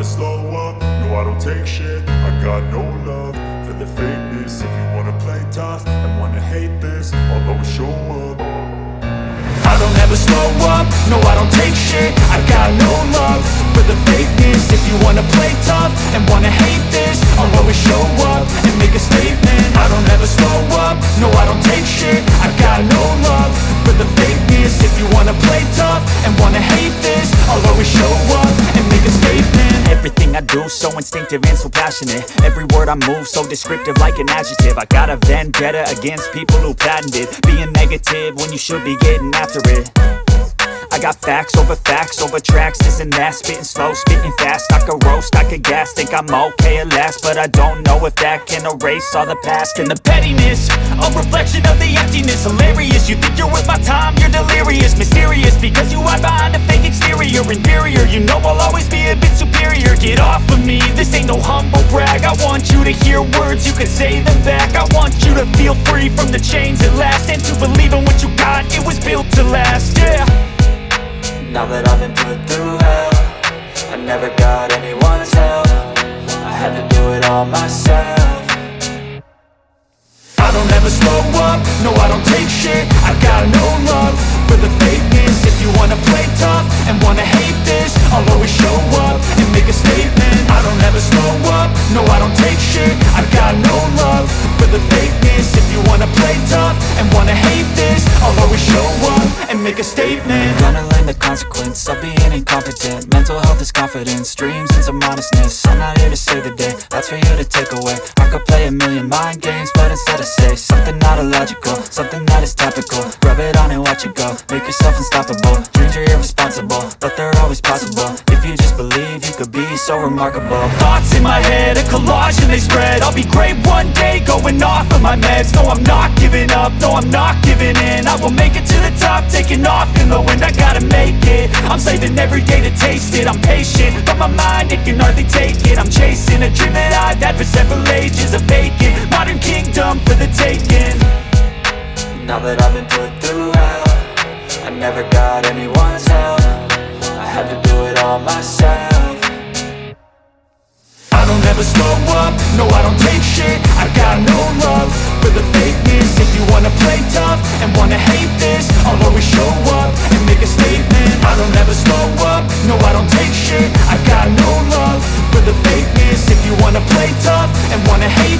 slow up, no I don't take shit. I got no love for the fakeness. If you wanna play tough and wanna hate this, I'll always show up. I don't ever slow up, no I don't take shit. I got no love for the fakeness. If you wanna play tough and wanna hate this, I'll always show up and make a statement. I don't ever slow up, no I don't take shit. I got no love for the fakeness. If you wanna play tough and wanna hate this, I'll always show up and make a statement. Everything I do so instinctive and so passionate. Every word I move so descriptive like an adjective. I got a vendetta against people who patented being negative when you should be getting after it. I got facts over tracks, this and that. Spitting slow, spitting fast, I could roast, I could gas. Think I'm okay at last, but I don't know if that can erase all the past. And the pettiness, a reflection of the emptiness. Hilarious, you think you're worth my time, you're delirious. Mysterious, because you hide behind a fake exterior. Inferior, you know I'll always be a bit superior. Get off of me, this ain't no humble brag. I want you to hear words, you can say them back. I want you to feel free from the chains at last, and to believe in what you got, it was built to last, yeah. Now that I've been put through hell, I never got anyone's help. I had to do it all myself. I don't ever slow up, no I don't take shit. I got no love for the fakeness. If you wanna play tough and wanna hate this, I'll always show up and make a statement. I don't ever slow up, no I don't take shit. I got no love for the fakeness. If you wanna play tough and wanna hate this, I'll always show up and make a statement. Gonna learn the consequence of being incompetent. Mental health is confidence, dreams and some honestness. I'm not here to save the day, that's for you to take away. I could play a million mind games, but instead I say something not illogical, something that is topical. Rub it on and watch it go, make yourself unstoppable. Dreams are irresponsible, but they're always possible. If you just believe, you could be so remarkable. Thoughts in my head, a collage and they spread. I'll be great one day, going off of my meds. No, I'm not giving up, no, I'm not giving in. I will make it to the top, taking off in the wind. I gotta make it, I'm saving every day to taste it. I'm patient, but my mind, it can hardly take it. I'm chasing a dream that I've had for several ages. A vacant, modern kingdom for the taking. Now that I've been put through hell, I never got anyone's help. I had to do it all myself. I don't ever slow up, no I don't take shit. I got no love for the fakeness. If you wanna play tough and wanna hate this, I'll always show up and make a statement. I don't ever slow up, no I don't take shit. I got no love for the fakeness. If you wanna play tough and wanna hate